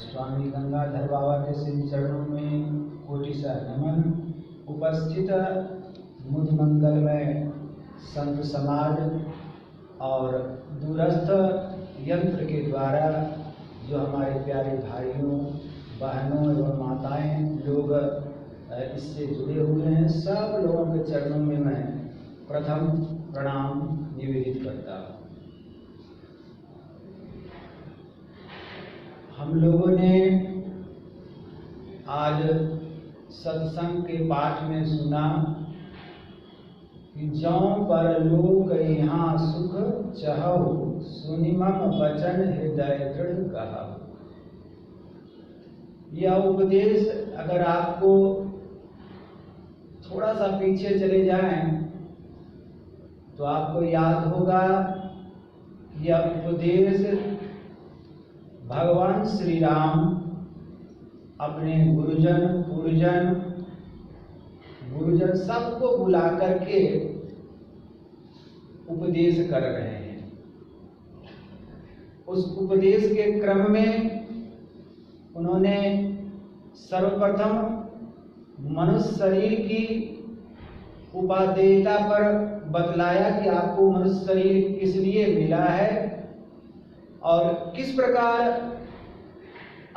स्वामी गंगाधर बाबा के श्री चरणों में कोटिशः नमन। उपस्थित मुझ मंगलमय संत समाज और दूरस्थ यंत्र के द्वारा जो हमारे प्यारे भाइयों बहनों एवं माताएं लोग इससे जुड़े हुए हैं, सब लोगों के चरणों में मैं प्रथम प्रणाम निवेदित करता हूँ। हम लोगों ने आज सत्संग के पाठ में सुना कि जौं परलोक यहाँ सुख चहु, सुनिमम वचन हृदय दृढ़ कहु। यह उपदेश अगर आपको थोड़ा सा पीछे चले जाएं तो आपको याद होगा यह उपदेश भगवान श्री राम अपने गुरुजन सबको बुला करके उपदेश कर रहे हैं। उस उपदेश के क्रम में उन्होंने सर्वप्रथम मनुष्य शरीर की उपादेयता पर बतलाया कि आपको मनुष्य शरीर किस लिए मिला है और किस प्रकार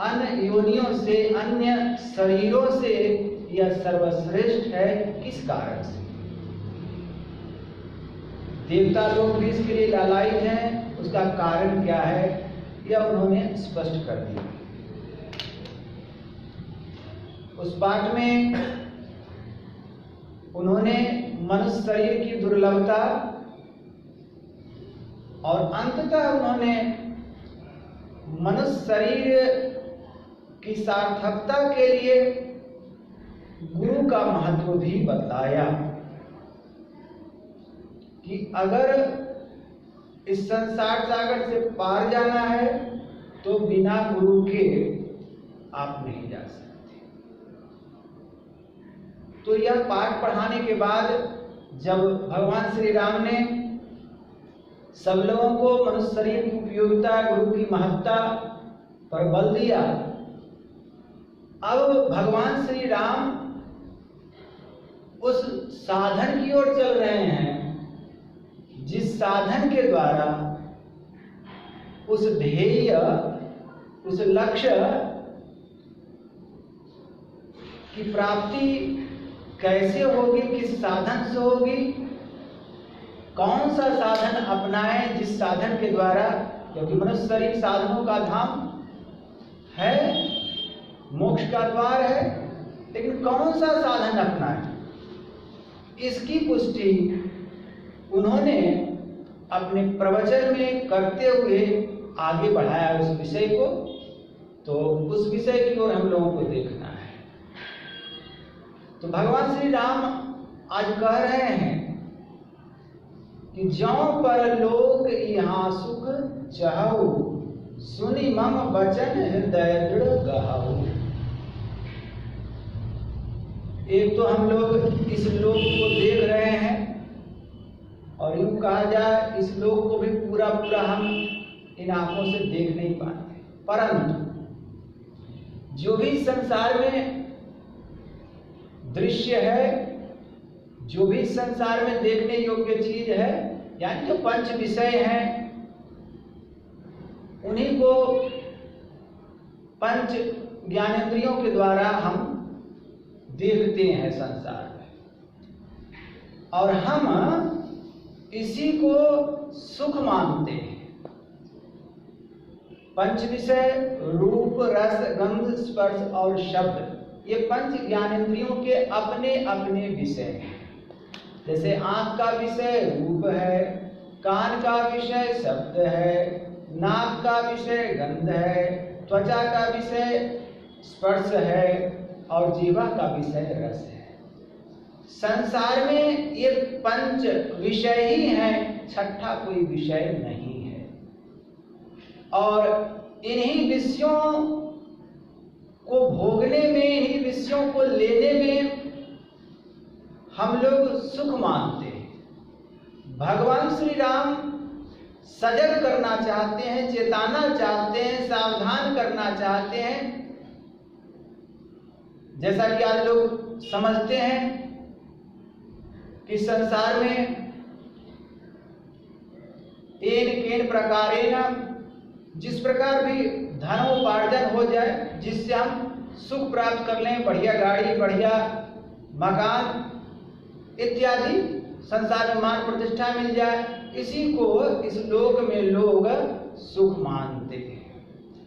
अन्य योनियों से, अन्य शरीरों से यह सर्वश्रेष्ठ है, किस कारण से। देवता लोग भी इसके लिए लालायित हैं, उसका कारण क्या है यह उन्होंने स्पष्ट कर दिया। उस पाठ में उन्होंने मनुष्य शरीर की दुर्लभता और अंततः उन्होंने मनुष्य शरीर की सार्थकता के लिए गुरु का महत्व भी बताया कि अगर इस संसार सागर से पार जाना है तो बिना गुरु के आप नहीं जा सकते। तो यह पाठ पढ़ाने के बाद जब भगवान श्री राम ने सब लोगों को मनुष्य शरीर की उपयोगिता, गुरु की महत्ता पर बल दिया, अब भगवान श्री राम उस साधन की ओर चल रहे हैं जिस साधन के द्वारा उस ध्येय, उस लक्ष्य की प्राप्ति कैसे होगी, किस साधन से होगी, कौन सा साधन अपनाएं जिस साधन के द्वारा, क्योंकि मनुष्य शरीर साधनों का धाम है, मोक्ष का द्वार है, लेकिन कौन सा साधन अपनाएं इसकी पुष्टि उन्होंने अपने प्रवचन में करते हुए आगे बढ़ाया उस विषय को। तो उस विषय की ओर हम लोगों को देखना है। तो भगवान श्री राम आज कह रहे हैं कि जौं परलोक यहाँ सुख चहु, सुनि मम वचन हृदय दृढ़ कहु। एक तो हम लोग इस लोक को देख रहे हैं और यूं कहा जाए इस लोक को भी पूरा पूरा हम इन आंखों से देख नहीं पाते, परंतु जो भी संसार में दृश्य है, जो भी संसार में देखने योग्य चीज है, यानी जो पंच विषय हैं, उन्हीं को पंच ज्ञानेंद्रियों के द्वारा हम देखते हैं संसार में, और हम इसी को सुख मानते हैं। पंच विषय रूप, रस, गंध, स्पर्श और शब्द, ये पंच ज्ञानेंद्रियों के अपने अपने विषय हैं। जैसे आंख का विषय रूप है, कान का विषय शब्द है, नाक का विषय गंध है, त्वचा का विषय स्पर्श है और जीवा का विषय रस है। संसार में ये पंच विषय ही हैं, छठा कोई विषय नहीं है। और इन्हीं विषयों को भोगने में, इन्हीं विषयों को लेने में हम लोग सुख मानते हैं। भगवान श्री राम सजग करना चाहते हैं, चेताना चाहते हैं, सावधान करना चाहते हैं। जैसा कि आज लोग समझते हैं कि संसार में एन केन प्रकारेण जिस प्रकार भी धनोपार्जन हो जाए, जिससे हम सुख प्राप्त कर लें, बढ़िया गाड़ी, बढ़िया मकान इत्यादि, संसार में मान प्रतिष्ठा मिल जाए, इसी को इस लोक में लोग सुख मानते हैं।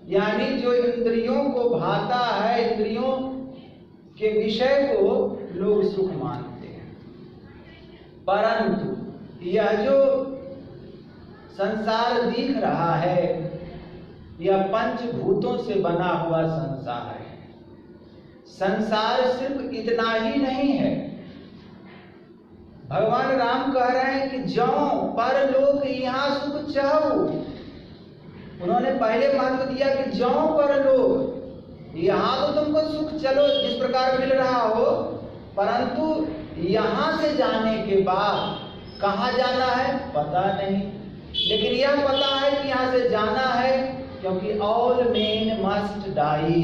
यानी जो इंद्रियों को भाता है, इंद्रियों के विषय को लोग सुख मानते हैं। परंतु यह जो संसार दिख रहा है, यह पंचभूतों से बना हुआ संसार है। संसार सिर्फ इतना ही नहीं है। भगवान राम कह रहे हैं कि जाओ परलोक यहाँ सुख चाहो। उन्होंने पहले महत्व दिया कि जाओ परलोक, यहाँ तो तुमको सुख चलो जिस प्रकार मिल रहा हो, परंतु यहाँ से जाने के बाद कहाँ जाना है पता नहीं। लेकिन यह पता है कि यहाँ से जाना है, क्योंकि ऑल मेन मस्ट डाई।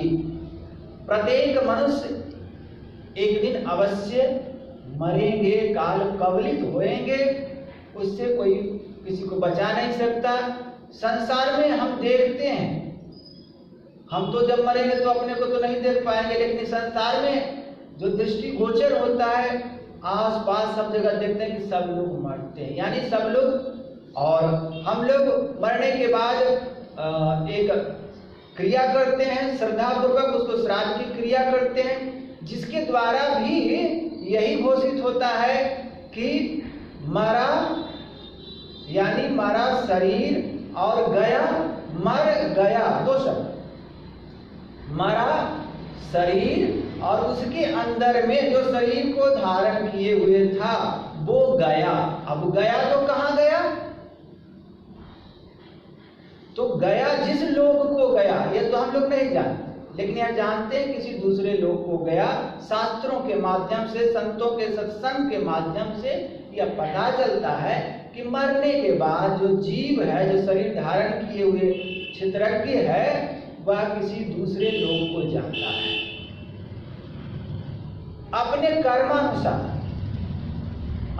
प्रत्येक मनुष्य एक दिन अवश्य मरेंगे, काल कवलित होएंगे, उससे कोई किसी को बचा नहीं सकता। संसार में हम देखते हैं, हम तो जब मरेंगे तो अपने को तो नहीं देख पाएंगे, लेकिन संसार में जो दृष्टि गोचर होता है, आस पास सब जगह देखते हैं कि सब लोग मरते हैं, यानी सब लोग। और हम लोग मरने के बाद एक क्रिया करते हैं, श्रद्धा पूर्वक उसको श्राद्ध की क्रिया करते हैं, जिसके द्वारा भी यही घोषित होता है कि मरा, यानी मरा शरीर और गया, मर गया, दो शब्द, मरा शरीर और उसके अंदर में जो शरीर को धारण किए हुए था वो गया। अब गया तो कहाँ गया? तो गया जिस लोक को गया, ये तो हम लोग नहीं जानते, लेकिन यह जानते हैं किसी दूसरे लोक को गया। शास्त्रों के माध्यम से, संतों के सत्संग के माध्यम से यह पता चलता है कि मरने के बाद जो जीव है, जो शरीर धारण किए हुए क्षेत्रज्ञ है, वह किसी दूसरे लोक को जाता है। अपने कर्मानुसार,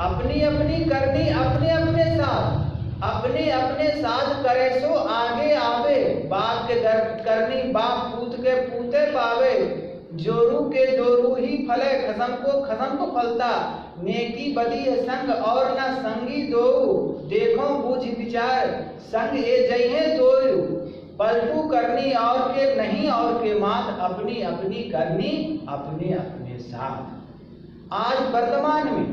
अपनी अपनी करनी, अपने अपने साथ, अपने अपने साथ करे सो आगे आवे। बाप के करनी बाप पूत के पूते पावे, जोरू के जोरू ही फले, खसम को फलता, नेकी बदी है संग और ना संगी दो, देखो बूझ विचार संग ये जइहे दो, पलटू करनी और के नहीं और के मात, अपनी अपनी करनी अपने अपने साथ। आज वर्तमान में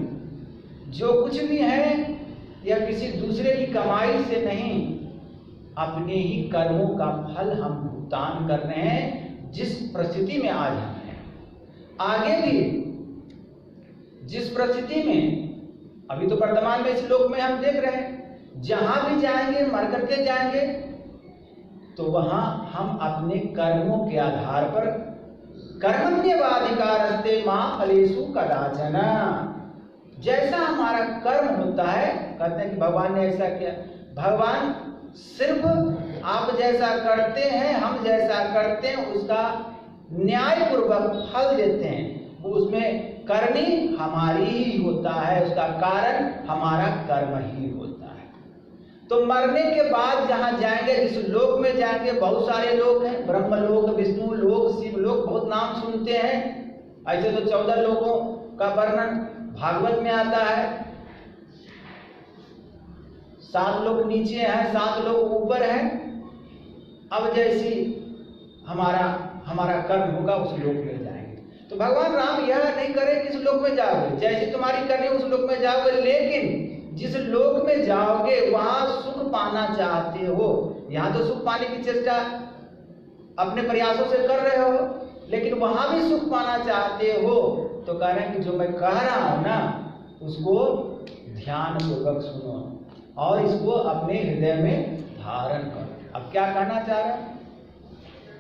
जो कुछ भी है, यह किसी दूसरे की कमाई से नहीं, अपने ही कर्मों का फल हम भुगतान कर रहे हैं, जिस परिस्थिति में आज हम हैं। आगे भी जिस परिस्थिति में, अभी तो वर्तमान में इस लोक में हम देख रहे हैं, जहां भी जाएंगे, मर करके जाएंगे, तो वहां हम अपने कर्मों के आधार पर, कर्मण्येवाधिकारस्ते मा फलेषु कदाचन, जैसा हमारा कर्म होता है, कहते हैं कि भगवान ने ऐसा किया। भगवान सिर्फ आप जैसा करते हैं, हम जैसा करते हैं, उसका न्याय पूर्वक फल देते हैं। वो उसमें करनी हमारी ही होता है, उसका कारण हमारा कर्म ही होता है। तो मरने के बाद जहाँ जाएंगे, जिस लोक में जाएंगे, बहुत सारे लोग हैं, ब्रह्म लोक, विष्णु लोक, शिव लोक, बहुत नाम सुनते हैं। ऐसे तो 14 लोगों का वर्णन भागवत में आता है। 7 लोग नीचे हैं, 7 लोग ऊपर हैं। अब जैसी हमारा कर्म होगा उस लोक में जाएंगे। तो भगवान राम यह नहीं करे कि इस लोक में जाओगे, जैसी तुम्हारी करनी उस लोक में जाओगे, लेकिन जिस लोक में जाओगे वहां सुख पाना चाहते हो। यहाँ तो सुख पाने की चेष्टा अपने प्रयासों से कर रहे हो, लेकिन वहां भी सुख पाना चाहते हो, तो कह रहे हैं कि जो मैं कह रहा हूं ना, उसको ध्यान पूर्वक सुनो और इसको अपने हृदय में धारण करो। अब क्या कहना चाह रहे हैं,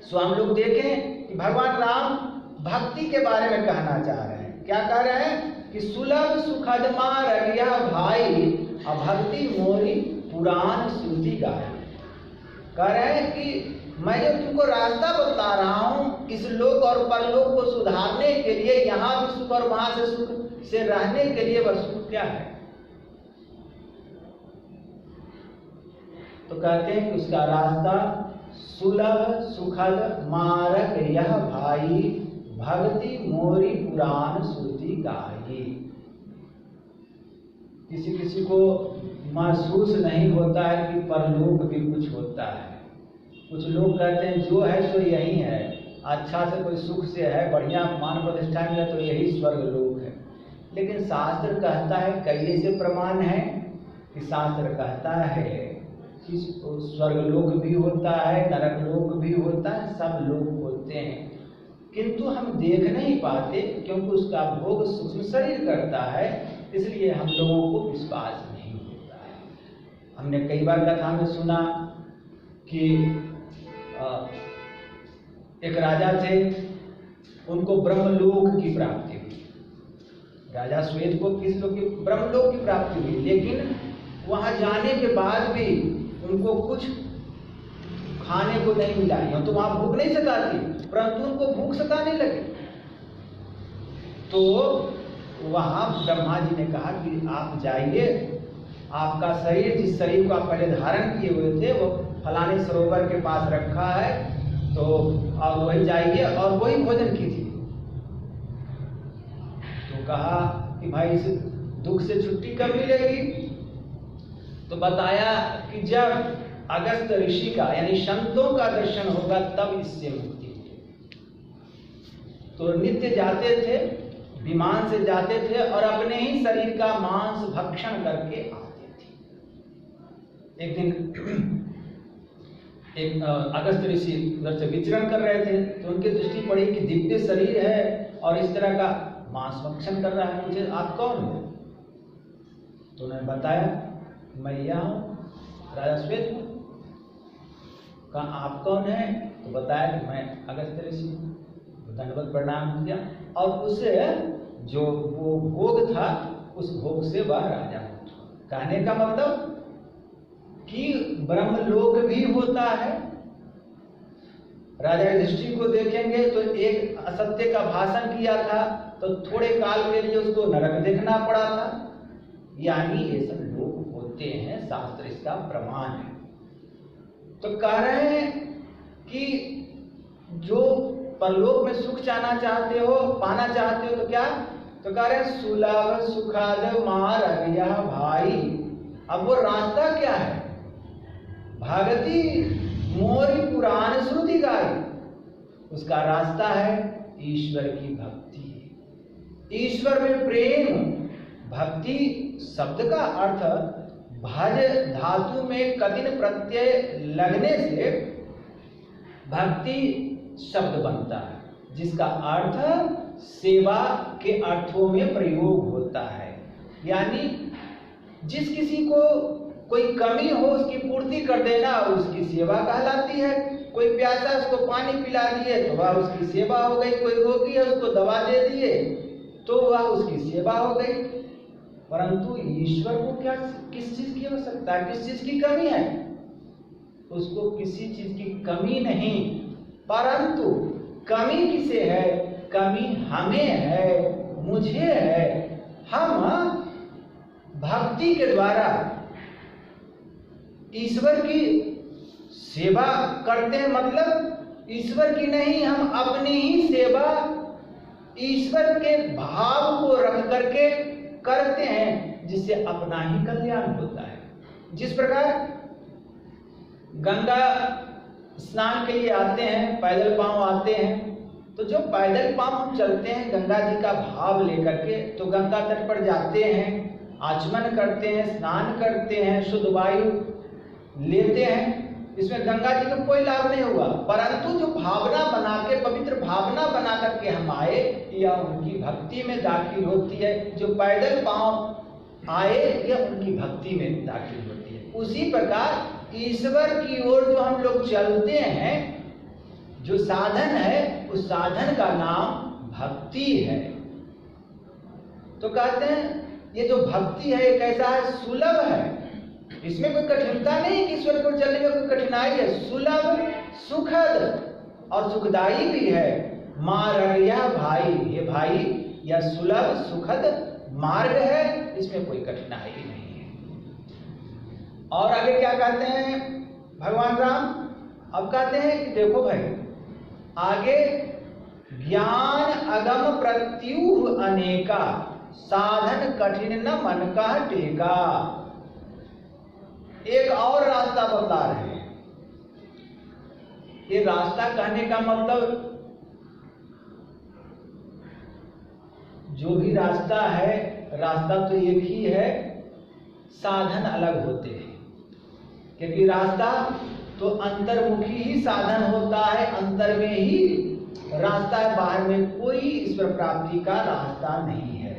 सो हम लोग देखें कि भगवान राम भक्ति के बारे में कहना चाह रहे हैं। क्या कह रहे हैं कि सुलभ सुखद माँ रगिया भाई, भक्ति मोरी पुराण श्रुति गाई। कह रहे हैं कि मैं जो तुमको रास्ता बता रहा हूं इस लोक और परलोक को सुधारने के लिए, यहां भी सुख और वहां से सुख से रहने के लिए, वह सुख क्या है? तो कहते हैं कि उसका रास्ता सुलभ सुखद मार्ग यह भाई, भक्ति मोरी पुराण श्रुति गाई। किसी किसी को महसूस नहीं होता है कि परलोक भी कुछ होता है। कुछ लोग कहते हैं जो है सो यही है, अच्छा से कोई सुख से है, बढ़िया मान प्रतिष्ठा मिला तो यही स्वर्ग लोक है। लेकिन शास्त्र कहता है, कई ऐसे प्रमाण है कि शास्त्र कहता है कि स्वर्ग लोक भी होता है, नरक लोक भी होता है, सब लोग होते हैं, किंतु हम देख नहीं पाते क्योंकि उसका भोग सूक्ष्म शरीर करता है, इसलिए हम लोगों को विश्वास नहीं होता है। हमने कई बार कथा में सुना कि एक राजा थे, उनको ब्रह्मलोक की प्राप्ति हुई। राजा श्वेत को किस लोक की? ब्रह्मलोक की प्राप्ति हुई, लेकिन वहां जाने के बाद भी उनको कुछ खाने को नहीं मिला। यूं तो वहां भूख नहीं सताती, परंतु उनको भूख सताने लगी। तो वहां ब्रह्मा जी ने कहा कि आप जाइए, आपका शरीर, जिस शरीर को आप पहले धारण किए हुए थे, वो फलाने सरोवर के पास रखा है, तो आप वही जाइए और वही भोजन कीजिए। तो कहा कि भाई इस दुख से छुट्टी कब मिलेगी? तो बताया कि जब अगस्त ऋषि का यानी संतों का दर्शन होगा तब इससे मुक्ति मिलेगी। तो नित्य जाते थे, विमान से जाते थे और अपने ही शरीर का मांस भक्षण करके आते थे। एक दिन एक अगस्त ऋषि उधर से विचरण कर रहे थे, तो उनकी दृष्टि पड़ी कि दिव्य शरीर है और इस तरह का मांस भक्षण कर रहा है, मुझे आप कौन हो? तो उन्होंने बताया मैं यह हूँ, राजा श्वेत हूँ। कहा आप कौन है? तो बताया कि मैं अगस्त ऋषि हूँ। दंडवत प्रणाम किया और उसे जो वो भोग था उस भोग से वह राजा हुआ। कहने का मतलब कि ब्रह्मलोक भी होता है। राजा युधिष्ठिर को देखेंगे तो एक असत्य का भाषण किया था तो थोड़े काल के लिए उसको नरक देखना पड़ा था, यानी ये सब लोग होते हैं, शास्त्र इसका प्रमाण है। तो कह रहे हैं कि जो परलोक में सुख चाहना चाहते हो, पाना चाहते हो, तो क्या? तो कह रहे हैं सुलभ सुखद मार्ग यह भाई। अब वो रास्ता क्या है? भगति मोरी पुराण श्रुति गाई। उसका रास्ता है ईश्वर की भक्ति, ईश्वर में प्रेम। भक्ति शब्द का अर्थ भज धातु में कठिन प्रत्यय लगने से भक्ति शब्द बनता है, जिसका अर्थ सेवा के अर्थों में प्रयोग होता है। यानी जिस किसी को कोई कमी हो उसकी पूर्ति कर देना उसकी सेवा कहलाती है। कोई प्यासा उसको पानी पिला दिए तो वह उसकी सेवा हो गई। कोई रोगी है उसको दवा दे दिए तो वह उसकी सेवा हो गई। परंतु ईश्वर को क्या, किस चीज की आवश्यकता है, किस चीज की कमी है? उसको किसी चीज की कमी नहीं, परंतु कमी किसे है? कमी हमें है, मुझे है। हम भक्ति के द्वारा ईश्वर की सेवा करते हैं, मतलब ईश्वर की नहीं, हम अपनी ही सेवा ईश्वर के भाव को रख करके करते हैं, जिससे अपना ही कल्याण होता है। जिस प्रकार गंगा स्नान के लिए आते हैं, पैदल पांव आते हैं, तो जो पैदल पांव हम चलते हैं गंगा जी का भाव लेकर के, तो गंगा तट पर जाते हैं, आचमन करते हैं, स्नान करते हैं, शुद्ध वायु लेते हैं, इसमें गंगा जी को कोई लाभ नहीं हुआ। परंतु जो भावना बना के, पवित्र भावना बना करके हम आए, यह उनकी भक्ति में दाखिल होती है। जो पैदल पांव आए यह उनकी भक्ति में दाखिल होती है। उसी प्रकार ईश्वर की ओर जो हम लोग चलते हैं, जो साधन है, उस साधन का नाम भक्ति है। तो कहते हैं ये जो भक्ति है ये कैसा है? सुलभ है। इसमें कोई कठिनता नहीं कि ईश्वर को चलने में कोई कठिनाई है। सुलभ, सुखद और सुखदाई भी है। मार्गया भाई, ये भाई या सुलभ सुखद मार्ग है, इसमें कोई कठिनाई नहीं है। और आगे क्या कहते हैं भगवान राम? अब कहते हैं कि देखो भाई, आगे ज्ञान अगम प्रत्यूह अनेका, साधन कठिन न मन का टेका। एक और रास्ता बता रहे हैं। ये रास्ता कहने का मतलब, जो भी रास्ता है, रास्ता तो एक ही है, साधन अलग होते हैं। क्योंकि रास्ता तो अंतर्मुखी ही साधन होता है, अंतर में ही रास्ता है, बाहर में कोई ईश्वर प्राप्ति का रास्ता नहीं है।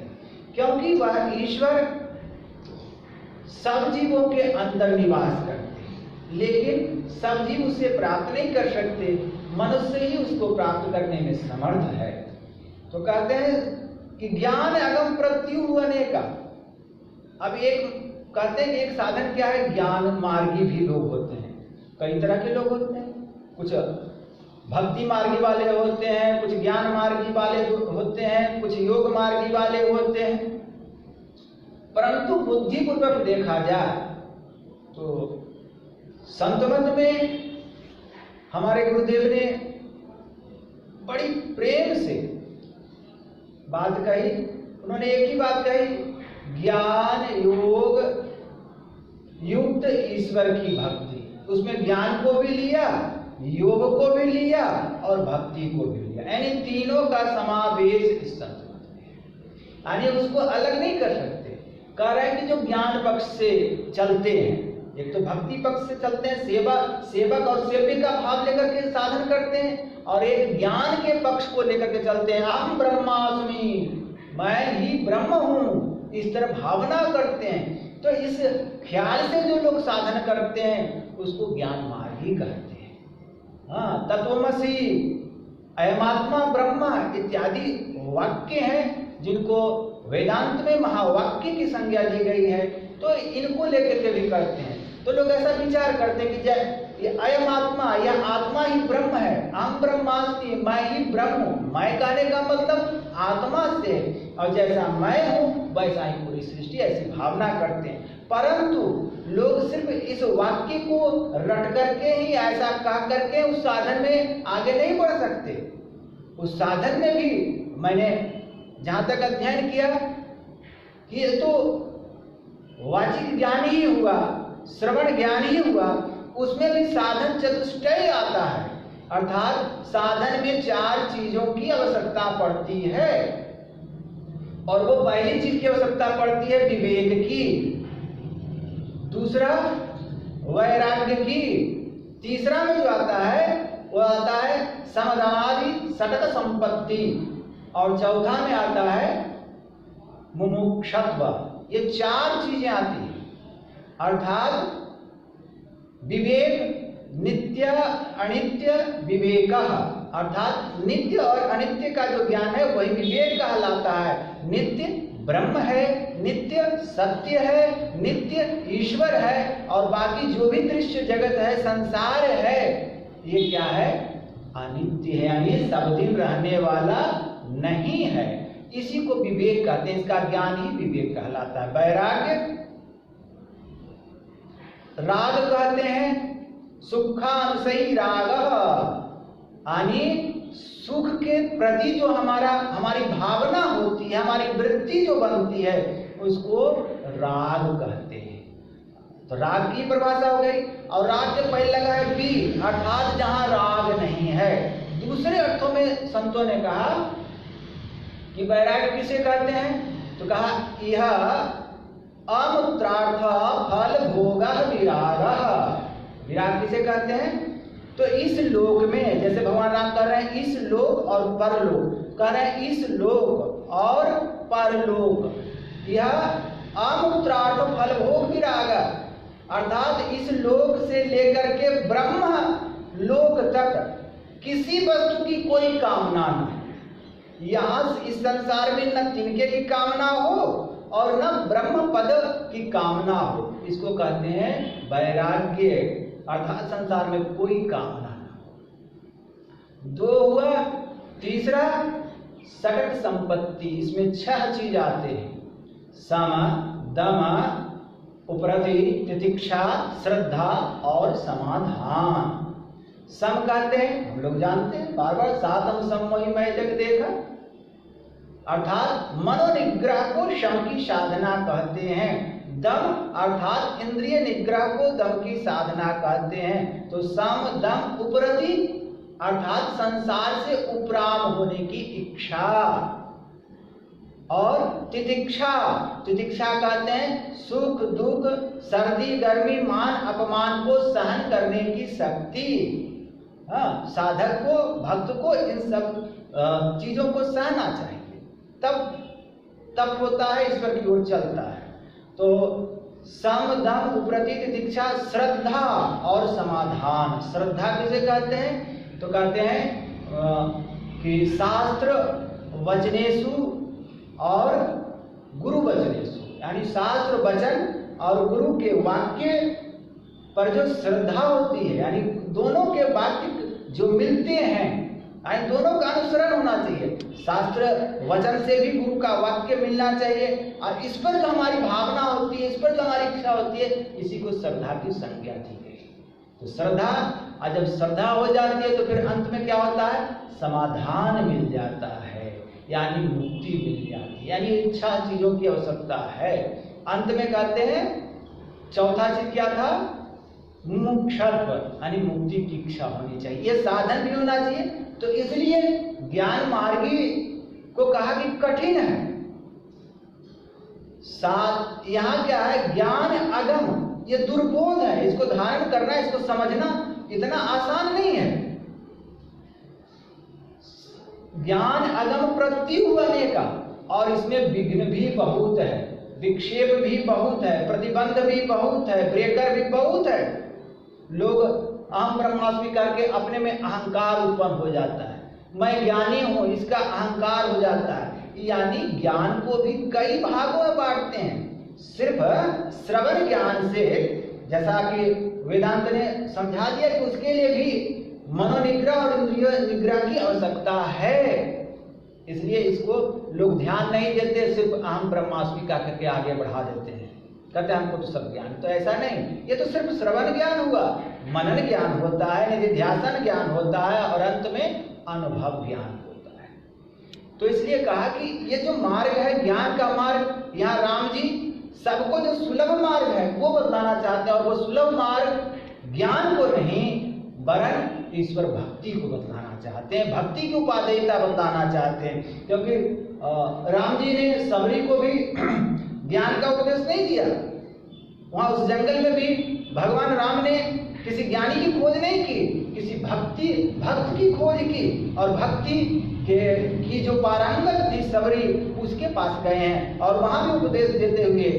क्योंकि वह ईश्वर सब जीवों के अंदर निवास करते हैं, लेकिन सब जीव उसे प्राप्त नहीं कर सकते, मनुष्य ही उसको प्राप्त करने में समर्थ है। तो कहते हैं कि ज्ञान अगम प्रत्यूह अनेका। अब एक कहते हैं कि एक साधन क्या है, ज्ञान मार्गी भी लोग होते हैं, कई तरह के लोग होते हैं। कुछ भक्ति मार्गी वाले होते हैं, कुछ ज्ञान मार्गी वाले होते हैं, कुछ योग मार्गी वाले होते हैं। परंतु बुद्धिपूर्वक देखा जाए तो संत मत में हमारे गुरुदेव ने बड़ी प्रेम से बात कही। उन्होंने एक ही बात कही, ज्ञान योग युक्त ईश्वर की भक्ति। उसमें ज्ञान को भी लिया, योग को भी लिया और भक्ति को भी लिया, यानी तीनों का समावेश इस संत मत में है। यानी उसको अलग नहीं कर सकते। कह रहे हैं कि जो ज्ञान पक्ष से चलते हैं, एक तो भक्ति पक्ष से चलते हैं, सेवक और सेवी का भाव लेकर के साधन करते हैं, और एक ज्ञान के पक्ष को लेकर के चलते हैं, अहम ब्रह्मास्मि, मैं ही ब्रह्म हूँ, इस तरह भावना करते हैं। तो इस ख्याल से जो लोग साधन करते हैं उसको ज्ञान मार्ग ही कहते हैं। हाँ, तत्वमसि, अयमात्मा ब्रह्म इत्यादि वाक्य हैं जिनको वेदांत में महावाक्य की संज्ञा दी गई है। तो इनको लेकर के भी करते हैं। तो लोग ऐसा विचार करते हैं कि ये अयम आत्मा, यह आत्मा ही ब्रह्म है, अहम ब्रह्मास्मि, मैं ही ब्रह्म हूँ। मैं कहने का मतलब आत्मा से, और जैसा मैं हूँ वैसा ही पूरी सृष्टि, ऐसी भावना करते हैं। परंतु लोग सिर्फ इस वाक्य को रट करके ही ऐसा कह करके उस साधन में आगे नहीं बढ़ सकते। उस साधन में भी मैंने जहां तक अध्ययन किया कि ये तो वाचिक ज्ञान ही हुआ, श्रवण ज्ञान ही हुआ, उसमें भी साधन चतुष्टय आता है। अर्थात साधन में 4 चीजों की आवश्यकता पड़ती है, और वो पहली चीज की आवश्यकता पड़ती है विवेक की, दूसरा वैराग्य की, तीसरा में जो आता है वो आता है समदमादि सतत संपत्ति, और चौथा में आता है मुमुक्षत्व। ये 4 चीजें आती हैं। अर्थात विवेक, नित्य अनित्य विवेक, अर्थात नित्य और अनित्य का जो ज्ञान है वही विवेक कहलाता है। नित्य ब्रह्म है, नित्य सत्य है, नित्य ईश्वर है, और बाकी जो भी दृश्य जगत है, संसार है, ये क्या है? अनित्य है, यानी सब दिन रहने वाला नहीं है। इसी को विवेक कहते हैं, इसका ज्ञान ही विवेक कहलाता है। वैराग्य, राग कहते हैं सुखानुसई राग, यानी सुख के प्रति जो हमारी भावना होती है, हमारी वृत्ति जो बनती है, उसको राग कहते हैं। तो राग की परिभाषा हो गई। और राग के पहले लगा है बी, अर्थात जहां राग नहीं है। दूसरे अर्थों में संतों ने कहा कि वैराग्य किसे कहते हैं? तो कहा यह अमूत्रार्थ फल भोग विराग। विराग किसे कहते हैं? तो इस लोक में, जैसे भगवान राम कह रहे हैं इस लोक और परलोक, कह रहे हैं इस लोक और परलोक, यह अमूत्रार्थ फल भोग विराग, अर्थात इस लोक से लेकर के ब्रह्म लोक तक किसी वस्तु की कोई कामना नहीं। यहाँ इस संसार में न तिनके की कामना हो और न ब्रह्म पद की कामना हो, इसको कहते हैं वैराग्य, अर्थात संसार में कोई कामना ना हो। 2 हुआ। तीसरा सकट संपत्ति, इसमें 6 चीज आते हैं, सम, दम, उपरति, तितिक्षा, श्रद्धा और समाधान। सम कहते हैं, हम लोग जानते हैं बार बार, सातम सम मोहि मैं जग देखा, अर्थात मनोनिग्रह को शम की साधना कहते हैं। दम अर्थात इंद्रिय निग्रह को दम की साधना कहते हैं। तो सम, दम, उपरति अर्थात संसार से उपराम होने की इच्छा, और तितिक्षा, तितिक्षा कहते हैं सुख दुख, सर्दी गर्मी, मान अपमान को सहन करने की शक्ति। साधक को, भक्त को इन सब चीजों को सहना चाहिए, तब होता है, ईश्वर की ओर चलता है। तो सम, दम, उपरति, तितिक्षा, श्रद्धा और समाधान। श्रद्धा किसे कहते हैं? तो कहते हैं कि शास्त्र वचनेषु और गुरु वचनेषु, यानी शास्त्र वचन और गुरु के वाक्य पर जो श्रद्धा होती है, यानी दोनों के वाक्य जो मिलते हैं, यानी दोनों का अनुसरण होना चाहिए। शास्त्र वचन से भी गुरु का वाक्य मिलना चाहिए, और इस पर जो हमारी भावना होती है, इस पर जो हमारी इच्छा होती है, इसी को श्रद्धा की संज्ञा दी गई। तो श्रद्धा, और जब श्रद्धा हो जाती है तो फिर अंत में क्या होता है? समाधान मिल जाता है, यानी मुक्ति मिल जाती है, यानी इच्छा चीजों की आवश्यकता है। अंत में कहते हैं चौथा चीज क्या था? मुक्षत्व, यानी मुक्ति की इच्छा होनी चाहिए, ये साधन भी होना चाहिए। तो इसलिए ज्ञान मार्गी को कहा कि कठिन है। यहाँ क्या है? ज्ञान अगम, ये दुर्बोध है, इसको धारण करना, इसको समझना इतना आसान नहीं है। ज्ञान अगम प्रत्यु होने का, और इसमें विघ्न भी बहुत है, विक्षेप भी बहुत है, प्रतिबंध भी बहुत है, ब्रेकर भी बहुत है। लोग अहम ब्रह्मास्मि करके अपने में अहंकार उत्पन्न हो जाता है, मैं ज्ञानी हूं, इसका अहंकार हो जाता है। यानी ज्ञान को भी कई भागों में बांटते हैं। सिर्फ श्रवण ज्ञान से, जैसा कि वेदांत ने समझा दिया कि उसके लिए भी मनोनिग्रह और इंद्रिय निग्रह की आवश्यकता है, इसलिए इसको लोग ध्यान नहीं देते, सिर्फ अहम ब्रह्मास्मि का करके आगे बढ़ा देते हैं, कहते हैं हमको तो सब ज्ञान। तो ऐसा नहीं, ये तो सिर्फ श्रवण ज्ञान हुआ, मनन ज्ञान होता है, निधिध्यासन ज्ञान होता है, और अंत में अनुभव ज्ञान होता है। तो इसलिए कहा कि ये जो मार्ग है, ज्ञान का मार्ग, यहाँ राम जी सबको जो सुलभ मार्ग है वो बतलाना चाहते हैं, और वो सुलभ मार्ग ज्ञान को नहीं वरन ईश्वर भक्ति को बतलाना चाहते हैं, भक्ति की उपादेयता बताना चाहते हैं। क्योंकि राम जी ने सबरी को भी ज्ञान का उपदेश नहीं दिया। वहां उस जंगल में भी भगवान राम ने किसी ज्ञानी की खोज नहीं की, किसी भक्त की खोज की, और भक्ति की जो पारंगत थी सबरी, उसके पास गए हैं, और वहां भी उपदेश देते हुए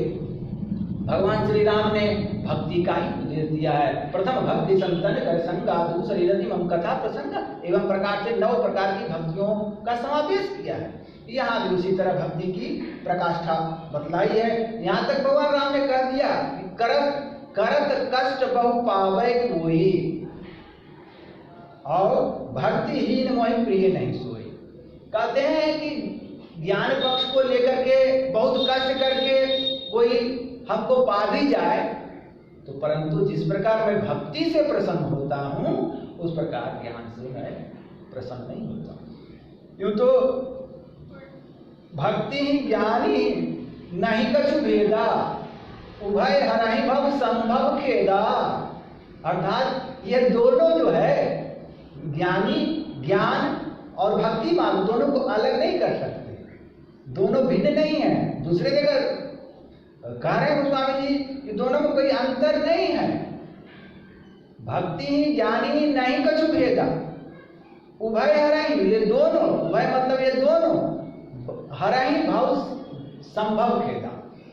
भगवान श्री राम ने भक्ति का ही उपदेश दिया है। प्रथम भक्ति संतन कर संगा, दूसरी रति मम कथा प्रसंग, एवं प्रकार से 9 प्रकार की भक्तियों का समावेश किया है। यहाँ भी उसी तरह भक्ति की प्रकाष्ठा बतलाई है। यहाँ तक भगवान राम ने कह दिया कि करत कष्ट बहु पावे कोई, और भक्तिहीन मोहि प्रिय नहीं सोई। कहते हैं कि ज्ञान पक्ष को लेकर के बहुत कष्ट करके कोई हमको पा भी जाए, तो परंतु जिस प्रकार मैं भक्ति से प्रसन्न होता हूं, उस प्रकार ज्ञान से मैं प्रसन्न नहीं होता। यूं तो भक्ति ही ज्ञानी नहीं कछु भेदा, उभय हरहि भव संभव खेदा। अर्थात ये दोनों जो है, ज्ञानी ज्ञान और भक्ति मार्ग, दोनों को अलग नहीं कर सकते, दोनों भिन्न नहीं है। दूसरे जगह कह रहे हैं स्वामी जी कि दोनों में कोई अंतर नहीं है। भक्ति ही ज्ञानी नहीं कछु भेदा, उभय हरहि, ये दोनों, उभय मतलब ये दोनों, हरहि भव संभव खेदा,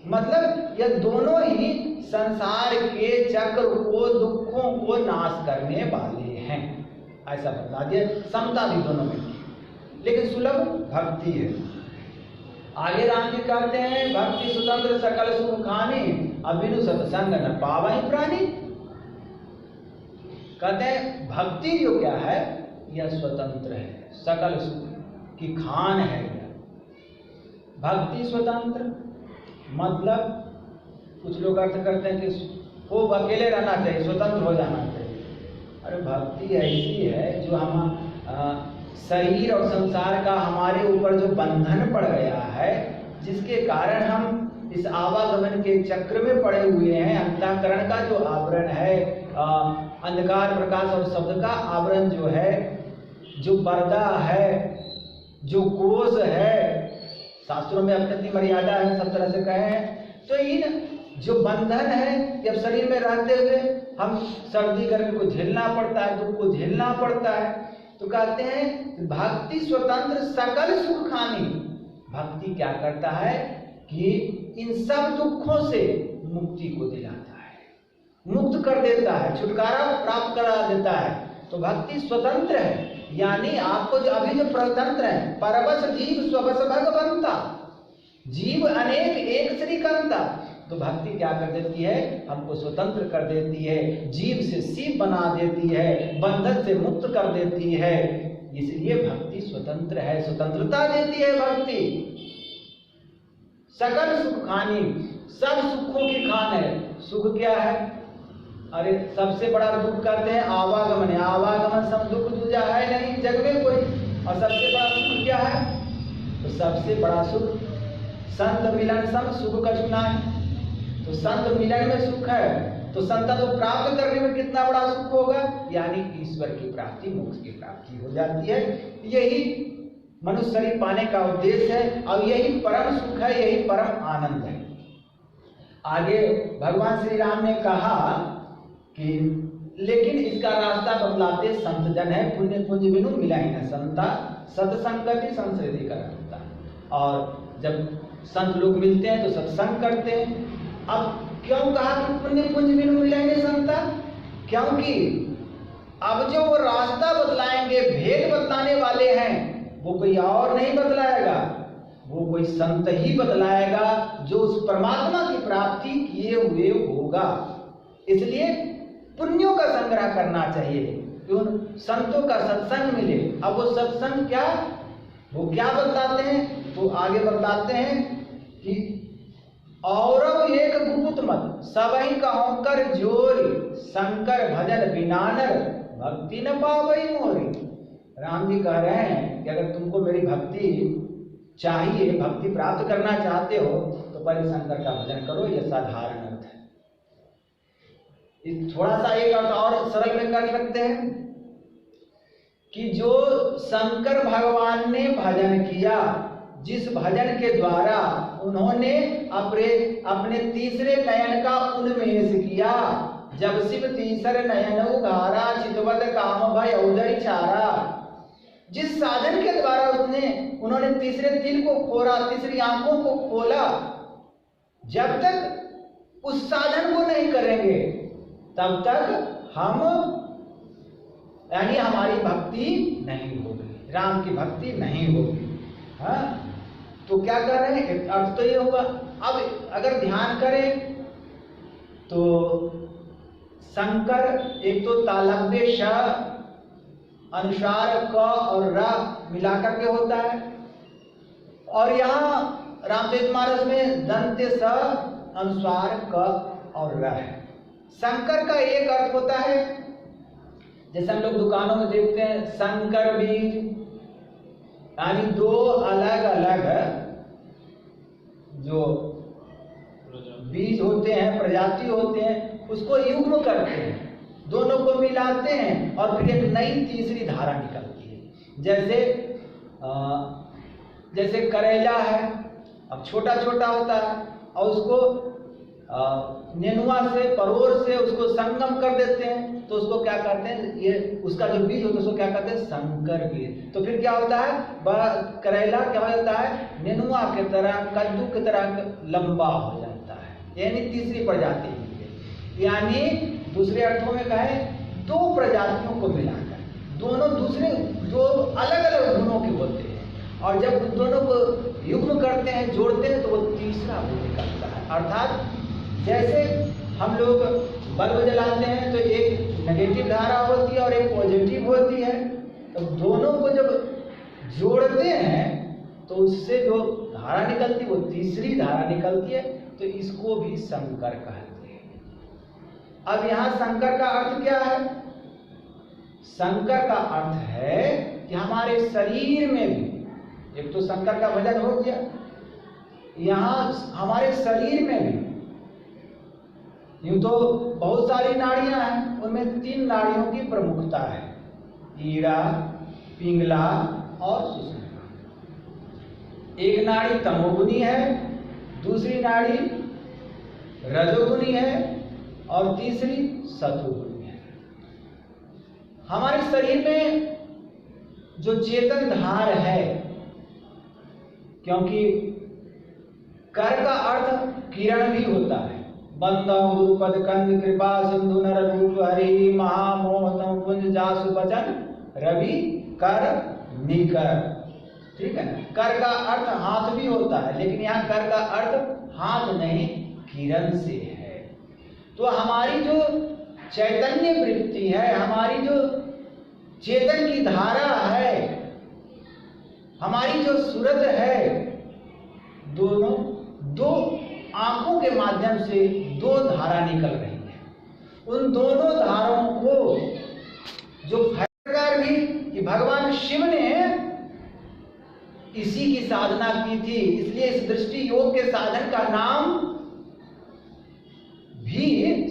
मतलब ये दोनों ही संसार के चक्र को, दुखों को नाश करने वाले हैं, ऐसा बता दिया। समता भी दोनों में, लेकिन सुलभ भक्ति है। आगे राम जी कहते हैं भक्ति स्वतंत्र सकल सुख खानी अबिनु सत्संग न पावई प्राणी। कहते हैं भक्ति जो क्या है यह स्वतंत्र है, सकल सुख की खान है। भक्ति स्वतंत्र मतलब कुछ लोग अर्थ करते हैं कि वो अकेले रहना चाहिए, स्वतंत्र हो जाना चाहिए। अरे भक्ति ऐसी है जो हम शरीर और संसार का हमारे ऊपर जो बंधन पड़ गया है, जिसके कारण हम इस आवागमन के चक्र में पड़े हुए हैं। अंतःकरण का जो आवरण है, अंधकार प्रकाश और शब्द का आवरण जो है, जो पर्दा है, जो कोष है, शास्त्रों में अपनी अपनी मर्यादा है, सब तरह से कहे हैं। तो इन जो बंधन है, जब शरीर में रहते हुए हम सर्दी गर्मी को झेलना पड़ता है, दुख को झेलना पड़ता है, तो कहते हैं भक्ति स्वतंत्र सकल सुख खानी। भक्ति क्या करता है कि इन सब दुखों से मुक्ति को दिलाता है, मुक्त कर देता है, छुटकारा प्राप्त करा देता है। तो भक्ति स्वतंत्र है, यानी आपको जो अभी जो परतंत्र है, परवश जीव स्ववश भगवंता, जीव अनेक एक श्रीकंता। तो भक्ति क्या कर देती है, हमको स्वतंत्र कर देती है, जीव से शिव बना देती है, बंधन से मुक्त कर देती है। इसलिए भक्ति स्वतंत्र है, स्वतंत्रता देती है भक्ति। सकल सुख खानी, सब सुखों की खान है। सुख क्या है? अरे सबसे बड़ा दुख कहते हैं आवागमन। आवागमन सब दुख दूजा है नहीं जग में कोई। और सबसे बड़ा सुख क्या है? तो सबसे बड़ा सुख संत मिलन सम सुख का चुना है। तो संत मिलन में सुख है, तो संत को प्राप्त करने में कितना बड़ा सुख होगा, यानी ईश्वर की प्राप्ति, मोक्ष की प्राप्ति हो जाती है। यही मनुष्य शरीर पाने का उद्देश्य है और यही परम सुख है, यही परम आनंद है। आगे भगवान श्री राम ने कहा कि लेकिन इसका रास्ता बतलाते संत जन है, पुण्य पुंज बिनु मिला ही न संता, सत्संगति संस्कृति करता। और जब संत लोग मिलते हैं तो सत्संग करते हैं। अब क्यों कहा कि पुण्य पुंज बिनु मिला ही न संता? क्योंकि अब जो वो रास्ता बतलाएंगे, भेद बतलाने वाले हैं, वो कोई और नहीं बतलाएगा, वो कोई संत ही बतलाएगा जो उस परमात्मा की प्राप्ति किए हुए होगा। इसलिए पुण्यों का संग्रह करना चाहिए कि उन संतों का सत्संग मिले। अब वो सत्संग क्या, वो क्या बतलाते हैं? तो आगे बतलाते हैं कि और एक गुप्त मत सबही कहो कर जोरी, शंकर भजन बिनानर भक्ति न पावई मोरी। राम जी कह रहे हैं कि अगर तुमको मेरी भक्ति चाहिए, भक्ति प्राप्त करना चाहते हो, तो पहले शंकर का भजन करो। यह साधारण अर्थ है। थोड़ा सा एक अर्थ और सरल में कर सकते हैं कि जो शंकर भगवान ने भजन किया, जिस भजन के द्वारा उन्होंने अपने तीसरे नयन का उन्मेष किया, जब शिव तीसरे नयन उघारा, चितवत काम भय उदय चारा। जिस साधन के द्वारा उन्होंने तीसरे दिल को खोला, तीसरी आंखों को खोला, जब तक उस साधन को नहीं करेंगे तब तक हम, यानी हमारी भक्ति नहीं होगी, राम की भक्ति नहीं होगी। हाँ, तो क्या कर रहे हैं, अर्थ तो ये होगा। अब अगर ध्यान करें तो शंकर एक तो तालव्य श अनुसार क और र मिलाकर के होता है, और यहाँ रामचरितमानस में दंत्य स अनुसार क और र है। शंकर का एक अर्थ होता है, जैसे हम लोग दुकानों में देखते हैं शंकर बीज, यानी दो अलग अलग जो बीज होते हैं, प्रजाति होते हैं, उसको युग्म करते हैं, दोनों को मिलाते हैं और फिर एक नई तीसरी धारा निकलती है। जैसे करेला है, अब छोटा छोटा होता है और उसको नेनुआ से, परोर से उसको संगम कर देते हैं, तो उसको क्या करते हैं, ये उसका जो बीज होता है उसको क्या करते हैं, संकर बीज। तो फिर क्या होता है, करेला क्या हो जाता है, नेनुआ की तरह, कद्दू की तरह लंबा हो जाता है, यानी तीसरी प्रजाति है। यानी दूसरे अर्थों में कहें दो प्रजातियों को मिलाकर, दोनों दूसरे दो अलग अलग गुणों के होते हैं, और जब दोनों को युग्म करते हैं, अर्थात जैसे हम लोग बल्ब जलाते हैं तो एक नेगेटिव धारा होती है और एक पॉजिटिव होती है, तो दोनों को जब जोड़ते हैं तो उससे जो धारा निकलती है वो तीसरी धारा निकलती है, तो इसको भी संकर कहते हैं। अब यहाँ संकर का अर्थ क्या है? संकर का अर्थ है कि हमारे शरीर में भी, एक तो संकर का भजन हो गया, यहाँ हमारे शरीर में भी यूं तो बहुत सारी नाड़ियां हैं, उनमें 3 नाड़ियों की प्रमुखता है, ईड़ा, पिंगला और सुषुम्ना। एक नाड़ी तमोगुनी है, दूसरी नाड़ी रजोगुनी है और तीसरी सतोगुनी है। हमारे शरीर में जो चेतन धार है, क्योंकि कर का अर्थ किरण भी होता है, बंदम गुरुपद कंद कृपा सिंधु नर रूप हरि महामोहतम कुंज जासु बचन रवि कर निकर। ठीक है ना? कर का अर्थ हाथ भी होता है, लेकिन यहाँ कर का अर्थ हाथ नहीं किरण से है। तो हमारी जो चैतन्य वृत्ति है, हमारी जो चेतन की धारा है, हमारी जो सूरत है, दोनों 2 आंखों के माध्यम से 2 धारा निकल रही है। उन दोनों धाराओं को जो प्रकार भी कि भगवान शिव ने इसी की साधना की थी, इसलिए इस दृष्टि योग के साधन का नाम भी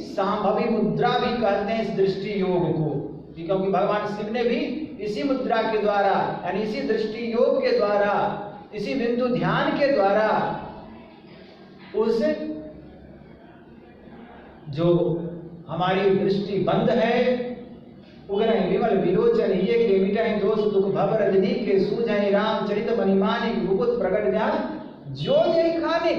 सांभवी मुद्रा भी कहते हैं इस दृष्टि योग को, क्योंकि भगवान शिव ने भी इसी मुद्रा के द्वारा, यानी इसी दृष्टि योग के द्वारा, इसी बिंदु ध्यान के द्वारा उस जो हमारी दृष्टि बंद है, उग्र विमल विलोचन ये के मिटाई दोष दुख भव रजनी के सूझाई रामचरित मणिमानिक गुप्त प्रकट ज्ञान जो जय खाने,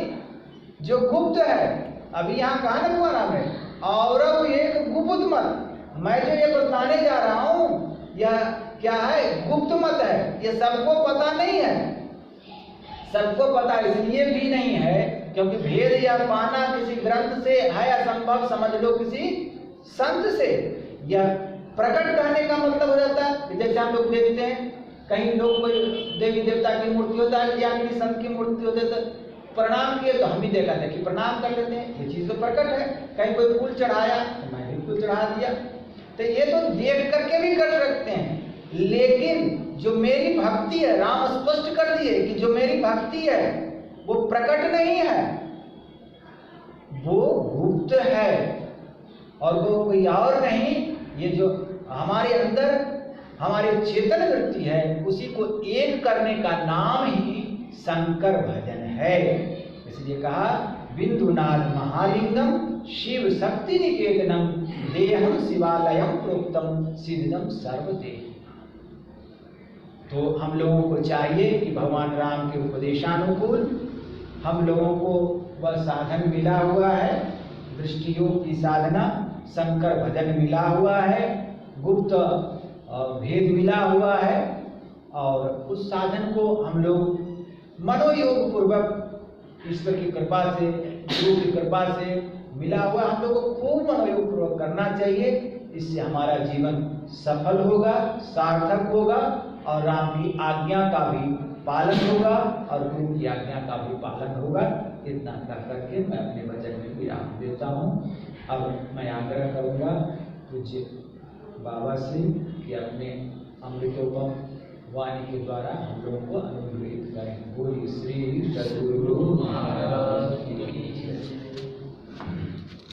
जो गुप्त है। अभी यहाँ कहा ना तुम्हारा में और एक गुप्त मत, मैं जो ये बताने जा रहा हूँ यह क्या है? गुप्त मत है, ये सबको पता नहीं है। सबको पता इसलिए भी नहीं है क्योंकि भेद या पाना किसी ग्रंथ से है असंभव, समझ लो किसी संत से। यह प्रकट कहने का मतलब हो जाता है कि जैसे हम लोग देखते हैं कहीं लोग कोई देवी देवता की मूर्ति होता है या किसी संत की मूर्ति होती है, तो प्रणाम किए तो हम भी देखा था कि प्रणाम कर लेते हैं, ये चीज तो प्रकट है। कहीं कोई फूल चढ़ाया तो मैं भी फूल चढ़ा दिया, तो ये तो देख करके भी कर सकते हैं। लेकिन जो मेरी भक्ति है, राम स्पष्ट कर दिए कि जो मेरी भक्ति है वो प्रकट नहीं है, वो गुप्त है और वो कोई और नहीं। ये जो हमारे अंदर हमारे चेतन वृत्ति है उसी को एक करने का नाम ही शंकर भजन है। इसलिए कहा बिंदुनाथ महालिंगम शिव शक्ति निकेतनम देहम शिवालयम प्रोक्तम सिद्धम सर्वदेह। तो हम लोगों को चाहिए कि भगवान राम के उपदेशानुकूल हम लोगों को वह साधन मिला हुआ है, दृष्टि योग की साधना, शंकर भजन मिला हुआ है, गुप्त भेद मिला हुआ है, और उस साधन को हम लोग मनोयोग पूर्वक ईश्वर की कृपा से, गुरु की कृपा से मिला हुआ, हम लोग को खूब मनोयोग पूर्वक करना चाहिए। इससे हमारा जीवन सफल होगा, सार्थक होगा और राम की आज्ञा का भी पालन होगा और गुरु की आज्ञा का भी पालन होगा। इतना कर करके मैं अपने वचन में विराम देता हूँ। अब मैं आग्रह करूँगा पूज्य बाबा से कि अपने अमृतोपम वाणी के द्वारा हम लोगों को अनुग्रहित